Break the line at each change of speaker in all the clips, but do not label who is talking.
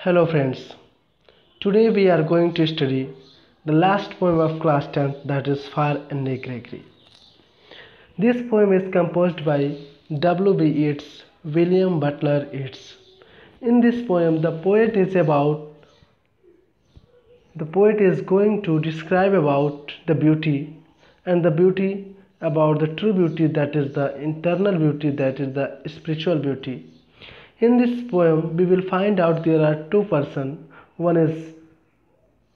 Hello friends, today we are going to study the last poem of class 10th, that is Fire and Gregory. This poem is composed by W.B. Yeats, William Butler Yeats. In this poem the poet is going to describe about the beauty and the beauty about the true beauty, that is the internal beauty, that is the spiritual beauty. In this poem, we will find out there are two persons. One is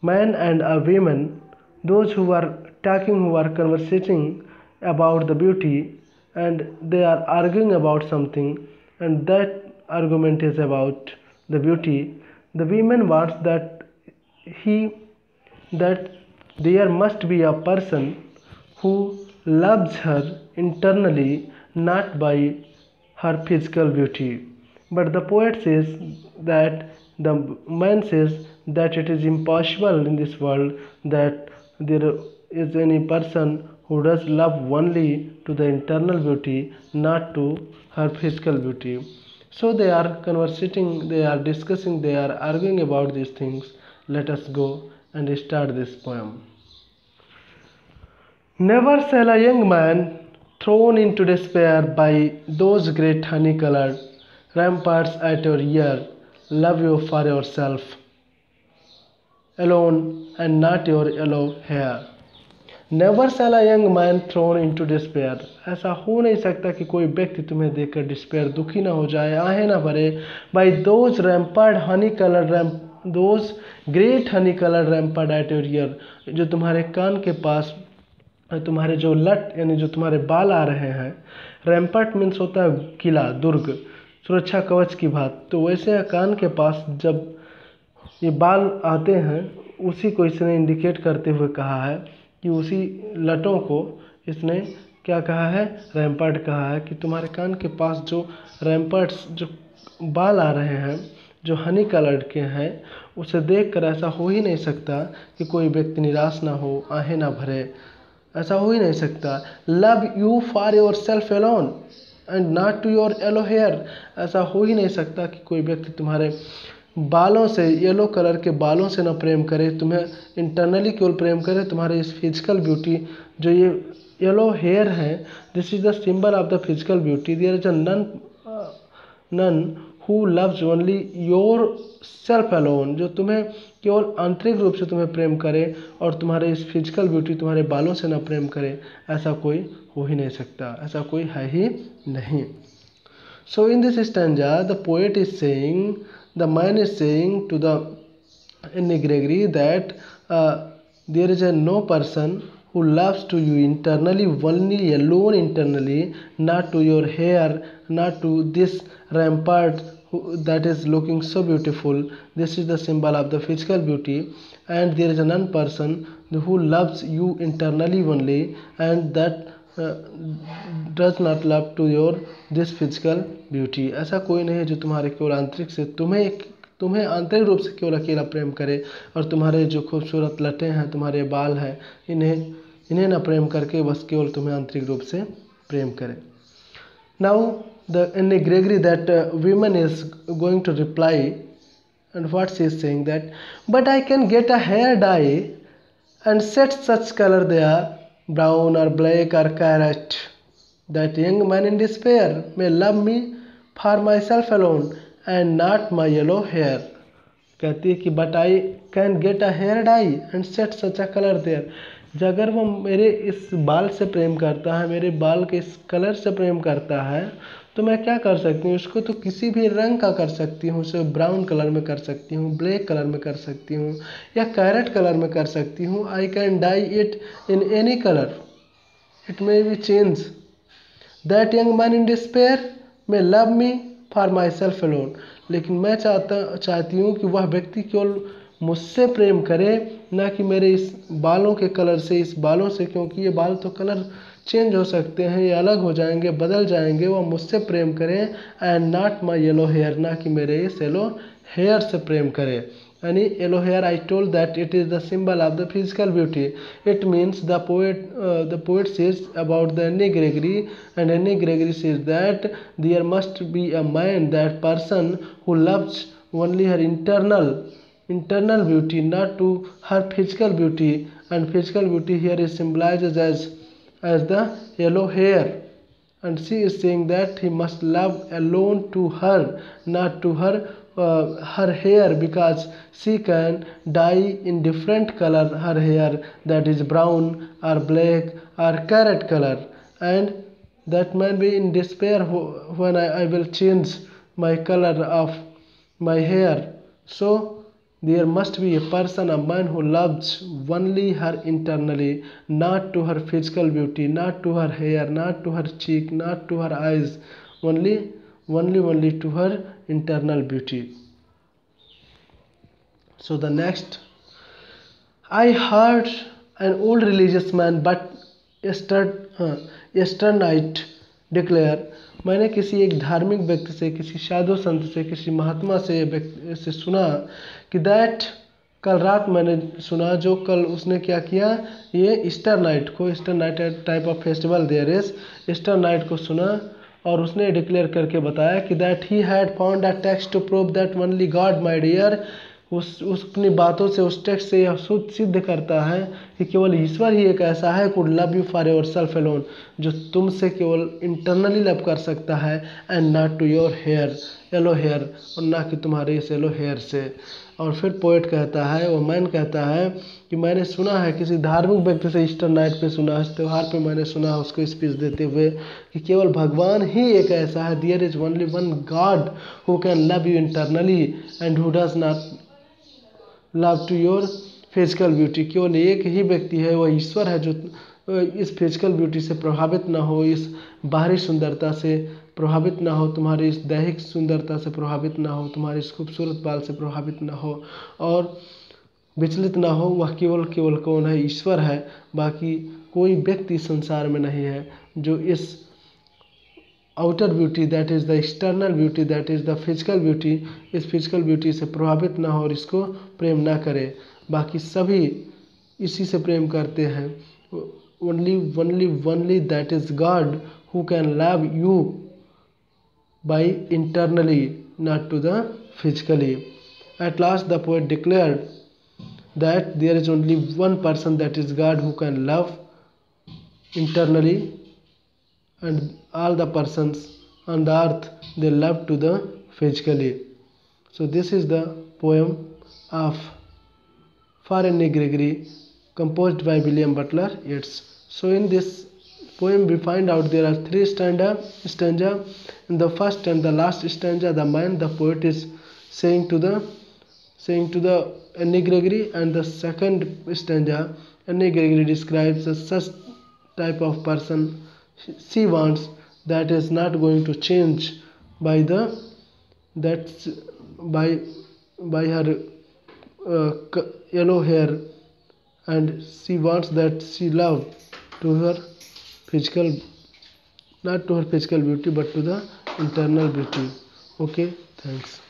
man and a woman. Those who are talking, who are conversating about the beauty, and they are arguing about something, and that argument is about the beauty. The woman wants that there must be a person who loves her internally, not by her physical beauty. But the poet says that the man says that it is impossible in this world that there is any person who does love only to the internal beauty, not to her physical beauty. So they are conversating, they are discussing, they are arguing about these things. Let us go and start this poem. Never shall a young man, thrown into despair by those great honey-colored ramparts at your ear, love you for yourself alone and not your yellow hair. Never shall a young man thrown into despair. ऐसा हो नहीं सकता कि कोई व्यक्ति तुम्हें देखकर despair दुखी ना हो जाए, आहें ना भरे. By those rampart honey colored those great honey colored rampart at your ear, जो तुम्हारे कान के पास तुम्हारे जो लट यानी जो तुम्हारे बाल आ रहे हैं. रैम्पर्ट मीन्स होता है किला, दुर्ग, सुरक्षा कवच की बात. तो वैसे कान के पास जब ये बाल आते हैं, उसी को इसने इंडिकेट करते हुए कहा है कि उसी लटों को इसने क्या कहा है, रैम्पर्ट कहा है. कि तुम्हारे कान के पास जो रैम्पर्ट्स जो बाल आ रहे हैं, जो हनी कलर्ड के हैं, उसे देखकर ऐसा हो ही नहीं सकता कि कोई व्यक्ति निराश ना हो, आहें ना भरे. ऐसा हो ही नहीं सकता. Love you for yourself alone and not to your yellow hair. ऐसा हो ही नहीं सकता कि कोई व्यक्ति तुम्हारे बालों से, येलो कलर के बालों से ना प्रेम करे, तुम्हें इंटरनली केवल प्रेम करे. तुम्हारे इस फिजिकल ब्यूटी, जो ये येलो हेयर है, this is the symbol of the physical beauty. There is a none who loves only yourself alone, जो तुम्हें केवल आंतरिक रूप से तुम्हें प्रेम करे और तुम्हारे इस फिजिकल ब्यूटी, तुम्हारे बालों से ना प्रेम करे. ऐसा कोई हो ही नहीं सकता, ऐसा कोई है ही नहीं. So in this stanza the poet is saying, the man is saying to the Gregory that there is no person who loves to you internally, only alone internally, not to your hair, not to this rampart that is looking so beautiful. This is the symbol of the physical beauty, and there is none person who loves you internally only, and that does not love to your this physical beauty. ऐसा कोई नहीं है जो तुम्हारे केवल आंतरिक से तुम्हें आंतरिक रूप से केवल अकेला प्रेम करे, और तुम्हारे जो खूबसूरत लटें हैं, तुम्हारे बाल हैं, इन्हें ना प्रेम करके बस केवल तुम्हें आंतरिक रूप से प्रेम करे. Now the Gregory, that woman is going to reply, and what she is saying that, but I can get a hair dye and set such color there, brown or black or carrot, that young man in despair may love me for myself alone and not my yellow hair. कहती है कि but I can get a hair dye and set such a color there. अगर वो मेरे इस बाल से प्रेम करता है, मेरे बाल के इस कलर से प्रेम करता है, तो मैं क्या कर सकती हूँ, उसको तो किसी भी रंग का कर सकती हूँ. उसे ब्राउन कलर में कर सकती हूँ, ब्लैक कलर में कर सकती हूँ, या कैरेट कलर में कर सकती हूँ. I can dye it in any colour, it may be change. That young man in despair may love me for myself alone. लेकिन मैं चाहती हूँ कि वह व्यक्ति केवल मुझसे प्रेम करे, ना कि मेरे इस बालों के कलर से, इस बालों से, क्योंकि ये बाल तो कलर चेंज हो सकते हैं, ये अलग हो जाएंगे, बदल जाएंगे. वह मुझसे प्रेम करें, and not my yellow hair, ना कि मेरे इस येलो हेयर से प्रेम करे. यानी yellow hair, I told that it is the symbol of the physical beauty. It means the poet says about the Anne Gregory, and Anne Gregory says that there must be a man, that person who loves only her internal beauty, not to her physical beauty. And physical beauty here is symbolized as the yellow hair, and she is saying that he must love alone to her, not to her hair, because she can dye in different color her hair, that is brown or black or carrot color, and that man be in despair when I will change my color of my hair. So there must be a person, a man who loves only her internally, not to her physical beauty, not to her hair, not to her cheek, not to her eyes, only to her internal beauty. So the next, I heard an old religious man but yesternight declare, मैंने किसी एक धार्मिक व्यक्ति से, किसी साधु संत से, किसी महात्मा से सुना कि दैट, कल रात मैंने सुना, जो कल उसने क्या किया, ये ईस्टर नाइट को, Easter night type of festival there is, Easter night को सुना, और उसने डिक्लेयर करके बताया कि that he had found a text to prove that only God my dear, उस अपनी बातों से, उस टेक्स्ट से यह सिद्ध करता है कि केवल ईश्वर ही एक ऐसा है could love you for yourself alone, जो तुमसे केवल इंटरनली लव कर सकता है, and not to your hair, yellow hair, और ना कि तुम्हारे इस येलो हेयर से। और फिर पोएट कहता है, वो मैन कहता है कि मैंने सुना है किसी धार्मिक व्यक्ति से, ईस्टर नाइट पे सुना, इस त्यौहार पे मैंने सुना उसको स्पीच देते हुए कि केवल भगवान ही एक ऐसा है, there is only one God who can love you internally and who does not love to your physical beauty. केवल एक ही व्यक्ति है, वह ईश्वर है, जो इस फिजिकल ब्यूटी से प्रभावित ना हो, इस बाहरी सुंदरता से प्रभावित ना हो, तुम्हारी इस दैहिक सुंदरता से प्रभावित ना हो, तुम्हारी इस खूबसूरत बाल से प्रभावित ना हो और विचलित ना हो। वह केवल कौन है? ईश्वर है। बाकी कोई व्यक्ति संसार में नहीं है जो इस outer beauty, that is the external beauty, that is the physical beauty, इस फिजिकल ब्यूटी से प्रभावित ना हो और इसको प्रेम ना करे। बाकी सभी इसी से प्रेम करते हैं। only that is God who can love you by internally, not to the physically. At last the poet declared that there is only one person, that is God, who can love internally, and all the persons on the earth, they love to the physically. So this is the poem of For Annie Gregory, composed by William Butler Yeats. So in this poem we find out there are three stanza. In the first and the last stanza, the man, the poet, is saying to the Annie Gregory, and the second stanza, Annie Gregory describes a such type of person she wants, that is not going to change by her yellow hair, and she wants that she love to her physical, not to her physical beauty but to the internal beauty. Okay, thanks.